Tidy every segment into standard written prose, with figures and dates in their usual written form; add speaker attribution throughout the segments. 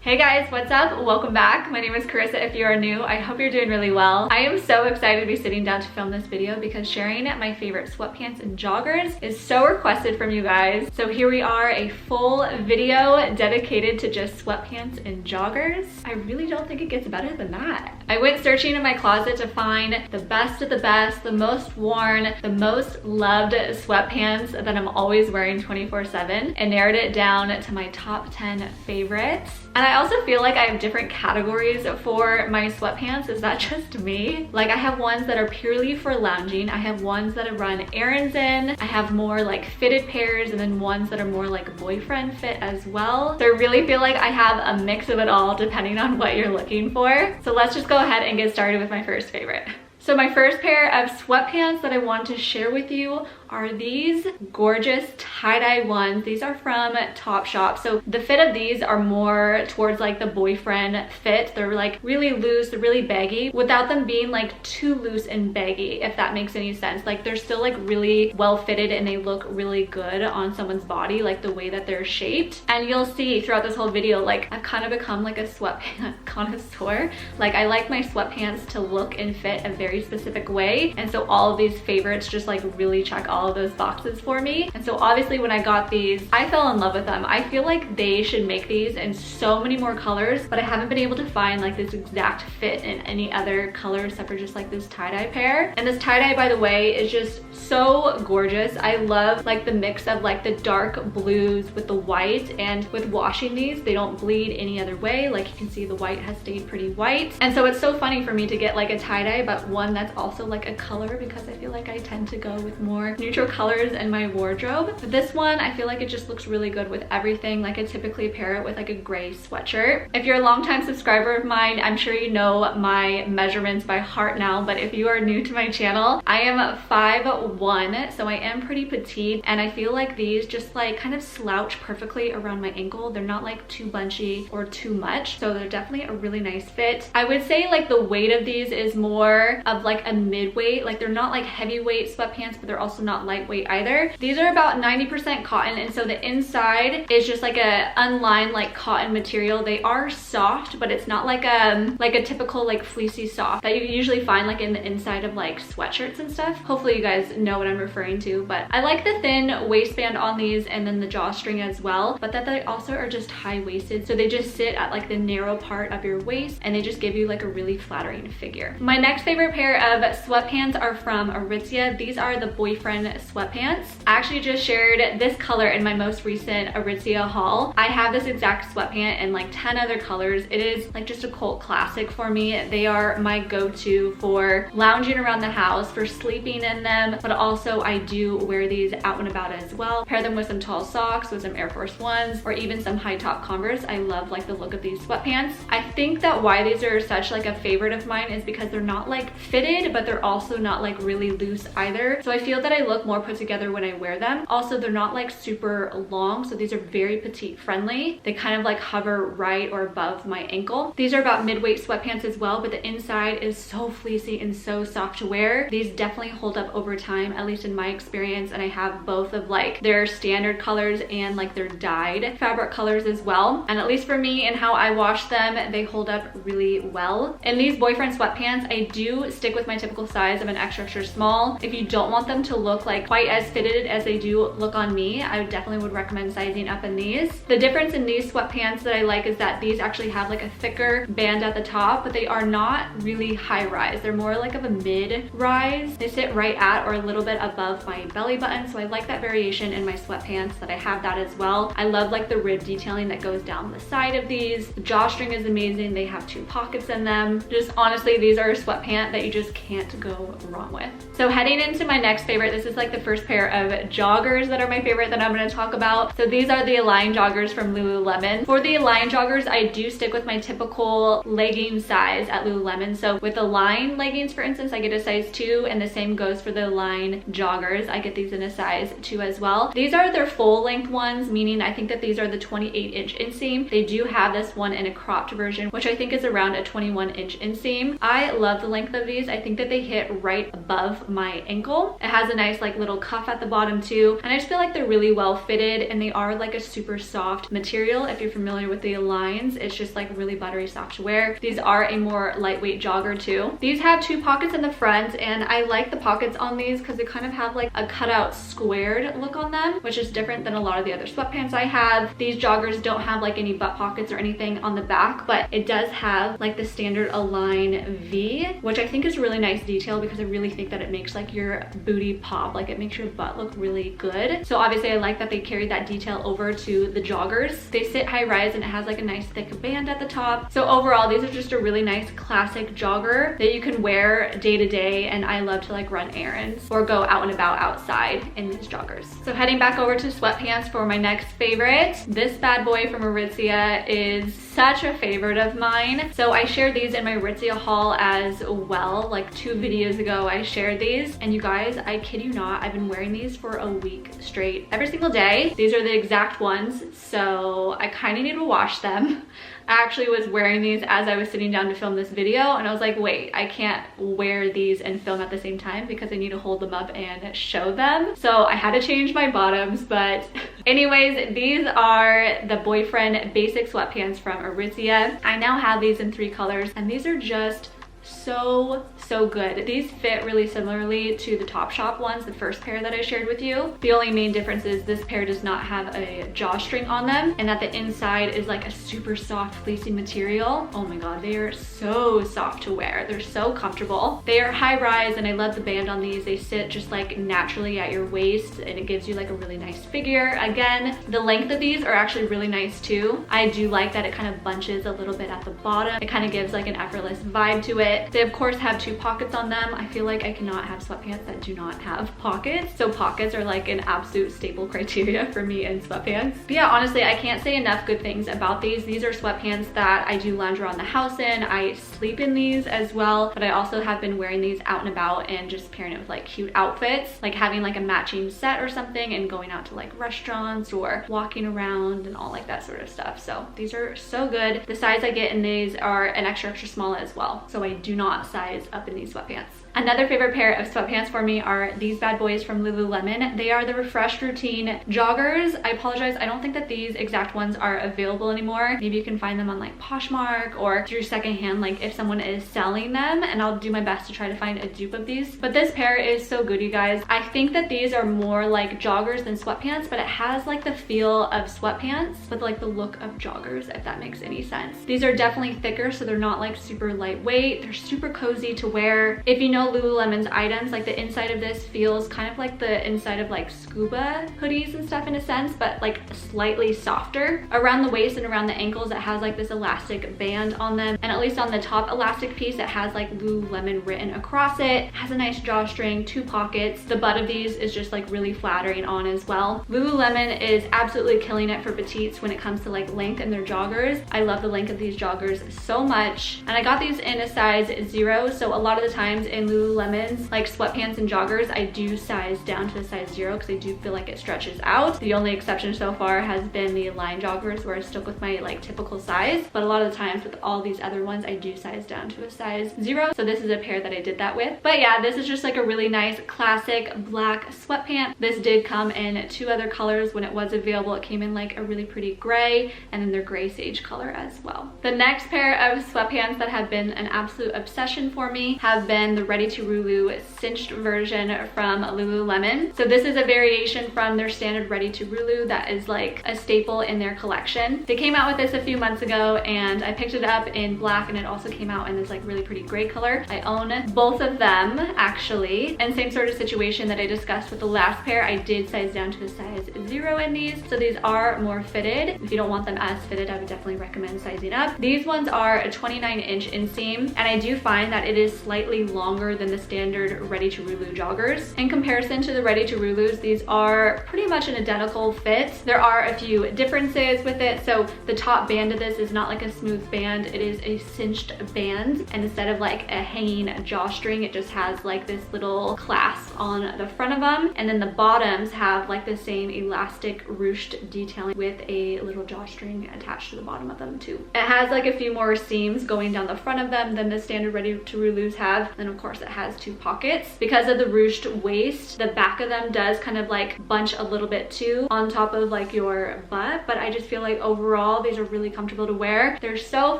Speaker 1: Hey guys, what's up? Welcome back. My name is Carissa if you are new. I hope you're doing really well. I am so excited to be sitting down to film this video because sharing my favorite sweatpants and joggers is so requested from you guys. So here we are, a full video dedicated to just sweatpants and joggers. I really don't think it gets better than that. I went searching in my closet to find the best of the best, the most worn, the most loved sweatpants that I'm always wearing 24/7 and narrowed it down to my top 10 favorites. And I also feel like I have different categories for my sweatpants. Is that just me? Like I have ones that are purely for lounging. I have ones that I run errands in. I have more like fitted pairs and then ones that are more like boyfriend fit as well. So I really feel like I have a mix of it all depending on what you're looking for. So let's just go ahead and get started with my first favorite. So my first pair of sweatpants that I want to share with you are these gorgeous tie-dye ones. These are from Topshop. So the fit of these are more towards like the boyfriend fit. They're like really loose, they're really baggy without them being like too loose and baggy, if that makes any sense. Like they're still like really well fitted and they look really good on someone's body, like the way that they're shaped. And you'll see throughout this whole video, like I've kind of become like a sweatpants connoisseur. Like I like my sweatpants to look and fit a very specific way. And so all of these favorites just like really check all of those boxes for me. And so obviously when I got these, I fell in love with them. I feel like they should make these in so many more colors, but I haven't been able to find like this exact fit in any other color except for just like this tie-dye pair. And this tie-dye, by the way, is just so gorgeous. I love like the mix of like the dark blues with the white, and with washing these, they don't bleed any other way. Like you can see the white has stayed pretty white. And so it's so funny for me to get like a tie-dye, but one that's also like a color, because I feel like I tend to go with more neutral colors in my wardrobe. But this one, I feel like it just looks really good with everything. Like I typically pair it with like a gray sweatshirt. If you're a longtime subscriber of mine, I'm sure you know my measurements by heart now, but if you are new to my channel, I am 5'1", so I am pretty petite, and I feel like these just like kind of slouch perfectly around my ankle. They're not like too bunchy or too much, so they're definitely a really nice fit. I would say like the weight of these is more of like a mid-weight. Like they're not like heavyweight sweatpants, but they're also not lightweight either. These are about 90% cotton, and so the inside is just like a unlined like cotton material. They are soft, but it's not like a typical like fleecy soft that you usually find like in the inside of like sweatshirts and stuff. Hopefully you guys know what I'm referring to, but I like the thin waistband on these and then the drawstring as well, but that they also are just high-waisted, so they just sit at like the narrow part of your waist and they just give you like a really flattering figure. My next favorite pair of sweatpants are from Aritzia. These are the boyfriend sweatpants. I actually just shared this color in my most recent Aritzia haul. I have this exact sweatpant in like 10 other colors. It is like just a cult classic for me. They are my go-to for lounging around the house, for sleeping in them, but also I do wear these out and about as well. Pair them with some tall socks, with some Air Force Ones, or even some high top Converse. I love like the look of these sweatpants. I think that why these are such like a favorite of mine is because they're not like fitted, but they're also not like really loose either. So I feel that I look more put together when I wear them. Also, they're not like super long, so these are very petite friendly. They kind of like hover right or above my ankle. These are about mid-weight sweatpants as well, but the inside is so fleecy and so soft to wear. These definitely hold up over time, at least in my experience, and I have both of like their standard colors and like their dyed fabric colors as well. And at least for me and how I wash them, they hold up really well. In these boyfriend sweatpants, I do stick with my typical size of an extra small. If you don't want them to look like quite as fitted as they do look on me, I definitely would recommend sizing up in these. The difference in these sweatpants that I like is that these actually have like a thicker band at the top, but they are not really high rise. They're more like of a mid rise. They sit right at or a little bit above my belly button, so I like that variation in my sweatpants, that I have that as well. I love like the rib detailing that goes down the side of these. The drawstring is amazing. They have 2 pockets in them. Just honestly, these are a sweatpant that you just can't go wrong with. So heading into my next favorite, this is like the first pair of joggers that are my favorite that I'm going to talk about. So these are the Align joggers from Lululemon. For the Align joggers, I do stick with my typical legging size at Lululemon. So with Align leggings, for instance, I get a size 2, and the same goes for the Align joggers. I get these in a size 2 as well. These are their full length ones, meaning I think that these are the 28-inch inseam. They do have this one in a cropped version, which I think is around a 21-inch inseam. I love the length of these. I think that they hit right above my ankle. It has a nice nice like little cuff at the bottom too. And I just feel like they're really well fitted, and they are like a super soft material. If you're familiar with the Aligns, it's just like really buttery soft to wear. These are a more lightweight jogger too. These have 2 pockets in the front, and I like the pockets on these because they kind of have like a cutout squared look on them, which is different than a lot of the other sweatpants I have. These joggers don't have like any butt pockets or anything on the back, but it does have like the standard Align V, which I think is a really nice detail because I really think that it makes like your booty pop, like it makes your butt look really good. So obviously I like that they carried that detail over to the joggers. They sit high rise and it has like a nice thick band at the top. So overall, these are just a really nice classic jogger that you can wear day to day, and I love to like run errands or go out and about outside in these joggers. So heading back over to sweatpants for my next favorite. This bad boy from Aritzia is such a favorite of mine. So I shared these in my Aritzia haul as well. Like 2 videos ago I shared these, and you guys, I kid you not, I've been wearing these for a week straight every single day. These are the exact ones, so I kind of need to wash them. I actually was wearing these as I was sitting down to film this video, and I was like, wait, I can't wear these and film at the same time because I need to hold them up and show them. So I had to change my bottoms, but anyways, these are the boyfriend basic sweatpants from Aritzia. I now have these in 3 colors, and these are just so good. These fit really similarly to the Topshop ones, the first pair that I shared with you. The only main difference is this pair does not have a drawstring on them, and that the inside is like a super soft fleecy material. Oh my god, they are so soft to wear. They're so comfortable. They are high rise, and I love the band on these. They sit just like naturally at your waist, and it gives you like a really nice figure. Again, the length of these are actually really nice too. I do like that it kind of bunches a little bit at the bottom. It kind of gives like an effortless vibe to it. They of course have 2 pockets on them. I feel like I cannot have sweatpants that do not have pockets. So pockets are like an absolute staple criteria for me in sweatpants. But yeah, honestly, I can't say enough good things about these. These are sweatpants that I do lounge around the house in. I sleep in these as well, but I also have been wearing these out and about and just pairing it with like cute outfits, like having like a matching set or something and going out to like restaurants or walking around and all like that sort of stuff. So these are so good. The size I get in these are an extra small as well. So I do not size up in these sweatpants. Another favorite pair of sweatpants for me are these bad boys from Lululemon. They are the Refreshed Routine joggers. I apologize, I don't think that these exact ones are available anymore. Maybe you can find them on like Poshmark or through secondhand, like if someone is selling them, and I'll do my best to try to find a dupe of these. But this pair is so good, you guys. I think that these are more like joggers than sweatpants, but it has like the feel of sweatpants with like the look of joggers, if that makes any sense. These are definitely thicker, so they're not like super lightweight. They're super cozy to wear. If you know Lululemon's items, like the inside of this feels kind of like the inside of like scuba hoodies and stuff in a sense, but like slightly softer. Around the waist and around the ankles, it has like this elastic band on them, and at least on the top elastic piece, it has like Lululemon written across it. It has a nice drawstring, 2 pockets. The butt of these is just like really flattering on as well. Lululemon is absolutely killing it for petites when it comes to like length in their joggers. I love the length of these joggers so much, and I got these in a size 0, so a lot of the times in Lululemon's like sweatpants and joggers, I do size down to a size 0 because I do feel like it stretches out. The only exception so far has been the Align joggers where I stuck with my like typical size, but a lot of the times with all these other ones, I do size down to a size 0. So this is a pair that I did that with. But yeah, this is just like a really nice classic black sweatpant. This did come in 2 other colors when it was available. It came in like a really pretty gray and then their gray sage color as well. The next pair of sweatpants that have been an absolute obsession for me have been the Ready to Rulu cinched version from Lululemon. So this is a variation from their standard Ready to Rulu that is like a staple in their collection. They came out with this a few months ago, and I picked it up in black, and it also came out in this like really pretty gray color. I own both of them actually, and same sort of situation that I discussed with the last pair. I did size down to a size 0 in these, so these are more fitted. If you don't want them as fitted, I would definitely recommend sizing up. These ones are a 29-inch inseam, and I do find that it is slightly longer than the standard Ready to Rulu joggers. In comparison to the Ready to Rulus, these are pretty much an identical fit. There are a few differences with it. So the top band of this is not like a smooth band, it is a cinched band, and instead of like a hanging drawstring, it just has like this little clasp on the front of them, and then the bottoms have like the same elastic ruched detailing with a little drawstring attached to the bottom of them too. It has like a few more seams going down the front of them than the standard ready-to-Lulus have. And of course it has 2 pockets. Because of the ruched waist, the back of them does kind of like bunch a little bit too on top of like your butt, but I just feel like overall these are really comfortable to wear. They're so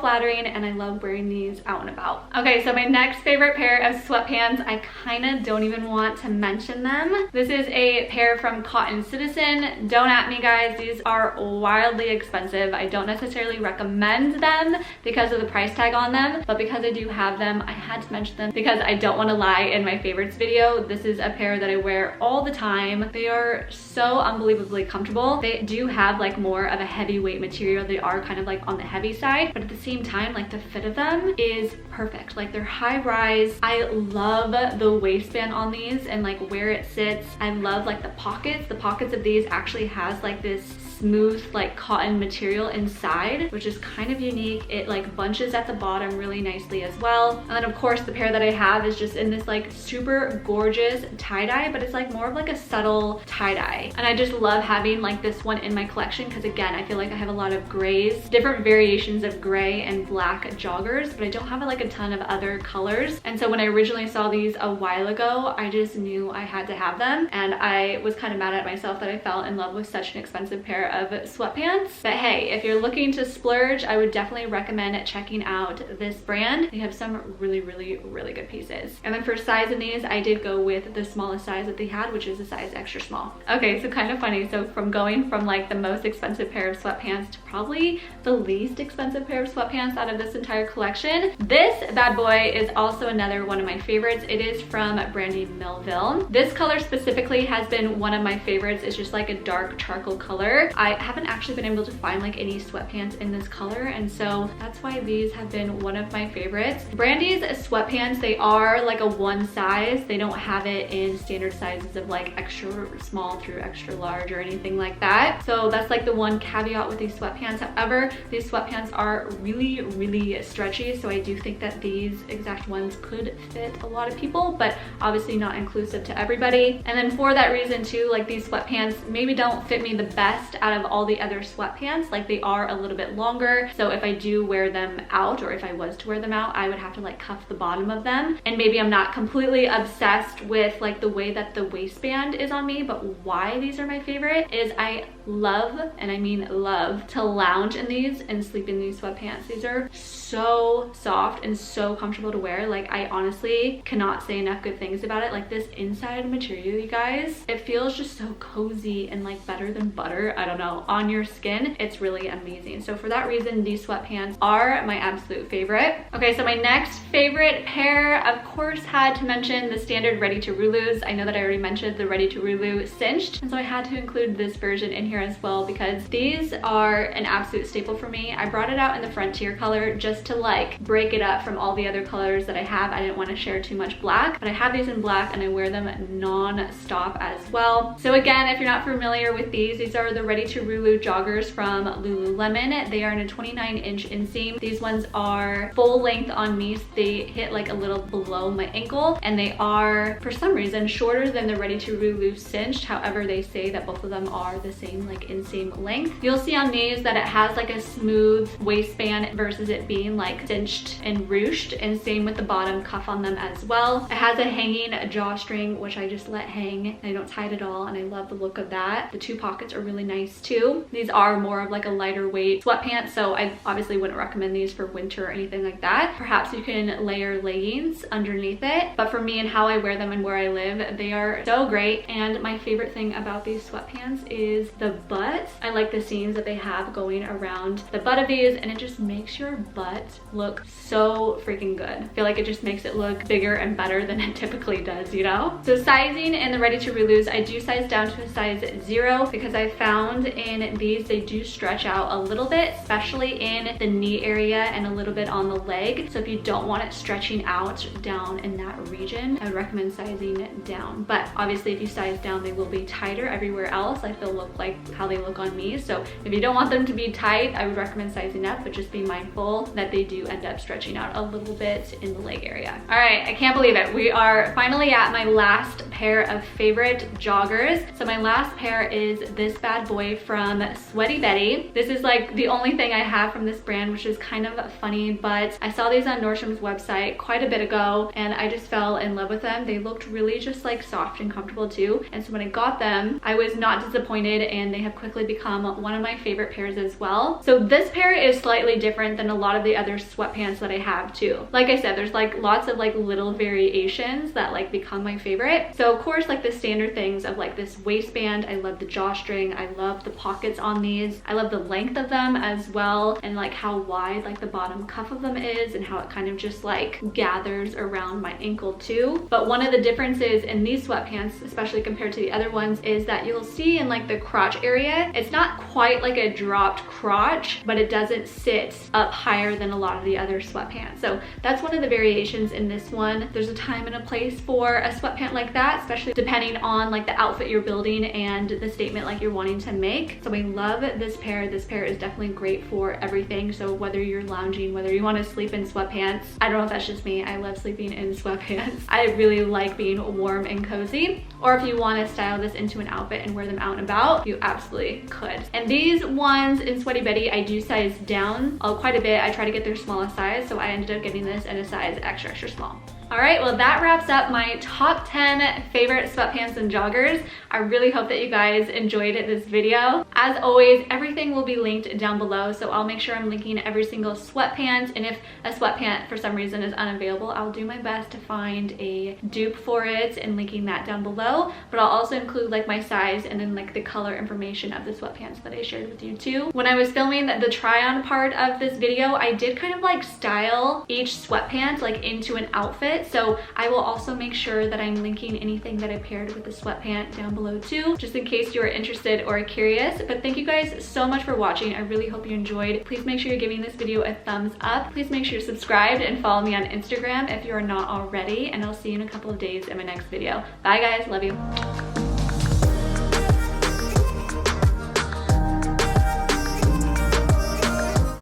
Speaker 1: flattering and I love wearing these out and about. Okay, so my next favorite pair of sweatpants, I kind of don't even want to mention them. This is a pair from Cotton Citizen. Don't at me, guys. These are wildly expensive. I don't necessarily recommend them because of the price tag on them, but because I do have them, I had to mention them because I don't want to lie in my favorites video. This is a pair that I wear all the time. They are so unbelievably comfortable. They do have like more of a heavyweight material. They are kind of like on the heavy side, but at the same time, like the fit of them is perfect. Like they're high rise. I love the waistband on these and like where it sits. I love like the pockets. The pockets of these actually has like this smooth like cotton material inside, which is kind of unique. It like bunches at the bottom really nicely as well. And then of course the pair that I have is just in this like super gorgeous tie-dye, but it's like more of like a subtle tie-dye. And I just love having like this one in my collection because again, I feel like I have a lot of grays, different variations of gray and black joggers, but I don't have like a ton of other colors. And so when I originally saw these a while ago, I just knew I had to have them. And I was kind of mad at myself that I fell in love with such an expensive pair of sweatpants. But hey, if you're looking to splurge, I would definitely recommend checking out this brand. They have some really good pieces. And then for size in these, I did go with the smallest size that they had, which is a size extra small. Okay, so kind of funny. So from going from like the most expensive pair of sweatpants to probably the least expensive pair of sweatpants out of this entire collection, this bad boy is also another one of my favorites. It is from Brandy Melville. This color specifically has been one of my favorites. It's just like a dark charcoal color. I haven't actually been able to find like any sweatpants in this color, and so that's why these have been one of my favorites. Brandy's sweatpants, they are like a one size. They don't have it in standard sizes of like extra small through extra large or anything like that. So that's like the one caveat with these sweatpants. However, these sweatpants are really stretchy, so I do think that these exact ones could fit a lot of people, but obviously not inclusive to everybody. And then for that reason too, like these sweatpants maybe don't fit me the best out of all the other sweatpants. Like they are a little bit longer, so if I do wear them out, or if I was to wear them out, I would have to like cuff the bottom of them. And maybe I'm not completely obsessed with like the way that the waistband is on me, but why these are my favorite is I love, and I mean love, to lounge in these and sleep in these sweatpants. These are so soft and so comfortable to wear. Like I honestly cannot say enough good things about it. Like this inside material, you guys, it feels just so cozy and like better than butter, I don't know, on your skin. It's really amazing. So for that reason, these sweatpants are my absolute favorite. Okay, so my next favorite pair, of course, had to mention the standard ready-to-Lulus. I know that I already mentioned the ready-to-Lulu cinched, and so I had to include this version in here as well because these are an absolute staple for me. I brought it out in the Frontier color just to like break it up from all the other colors that I have. I didn't want to share too much black, but I have these in black and I wear them non-stop as well. So again, if you're not familiar with these are the ready-to-Lulu joggers from Lululemon. They are in a 29-inch inseam. These ones are full length on me, so they hit like a little below my ankle, and they are for some reason shorter than the ready-to-Lulu cinched. However, they say that both of them are the same like inseam length. You'll see on these that it has like a smooth waistband versus it being like cinched and ruched, and same with the bottom cuff on them as well. It has a hanging drawstring, which I just let hang. I don't tie it at all, and I love the look of that. The 2 pockets are really nice too. These are more of like a lighter weight sweatpants, so I obviously wouldn't recommend these for winter or anything like that. Perhaps you can layer leggings underneath it, but for me and how I wear them and where I live, they are so great. And my favorite thing about these sweatpants is the butt. I like the seams that they have going around the butt of these, and it just makes your butt look so freaking good. I feel like it just makes it look bigger and better than it typically does, you know? So sizing in the ready-to-Lulus, I do size down to a size 0 because I found in these they do stretch out a little bit, especially in the knee area and a little bit on the leg. So if you don't want it stretching out down in that region, I would recommend sizing down. But obviously if you size down, they will be tighter everywhere else. I feel look like how they look on me. So if you don't want them to be tight, I would recommend sizing up, but just be mindful that they do end up stretching out a little bit in the leg area. All right, I can't believe it. We are finally at my last pair of favorite joggers. So my last pair is this bad boy from Sweaty Betty. This is like the only thing I have from this brand, which is kind of funny, but I saw these on Nordstrom's website quite a bit ago and I just fell in love with them. They looked really just like soft and comfortable too. And so when I got them, I was not disappointed, and they have quickly become one of my favorite pairs as well. So this pair is slightly different than a lot of the other sweatpants that I have too. Like I said, there's like lots of like little variations that like become my favorite. So of course, like the standard things of like this waistband, I love the drawstring, I love the pockets on these, I love the length of them as well, and like how wide like the bottom cuff of them is and how it kind of just like gathers around my ankle too. But one of the differences in these sweatpants, especially compared to the other ones, is that you'll see in like the crotch area, it's not quite like a dropped crotch, but it doesn't sit up higher than a lot of the other sweatpants. So that's one of the variations in this one. There's a time and a place for a sweatpant like that, especially depending on like the outfit you're building and the statement like you're wanting to make. So I love this pair. This pair is definitely great for everything. So whether you're lounging, whether you want to sleep in sweatpants, I don't know if that's just me, I love sleeping in sweatpants. I really like being warm and cozy. Or if you want to style this into an outfit and wear them out and about, you absolutely could. And these ones in Sweaty Betty, I do size down quite a bit. I try to get their smallest size, so I ended up getting this in a size extra, extra small. All right, well that wraps up my top 10 favorite sweatpants and joggers. I really hope that you guys enjoyed this video. As always, everything will be linked down below, so I'll make sure I'm linking every single sweatpant, and if a sweatpant for some reason is unavailable, I'll do my best to find a dupe for it and linking that down below. But I'll also include like my size and then like the color information of the sweatpants that I shared with you too. When I was filming the try-on part of this video, I did kind of like style each sweatpant like into an outfit. So I will also make sure that I'm linking anything that I paired with the sweatpant down below too, just in case you are interested or curious. But thank you guys so much for watching. I really hope you enjoyed. Please make sure you're giving this video a thumbs up. Please make sure you're subscribed and follow me on Instagram if you are not already. And I'll see you in a couple of days in my next video. Bye guys, love you.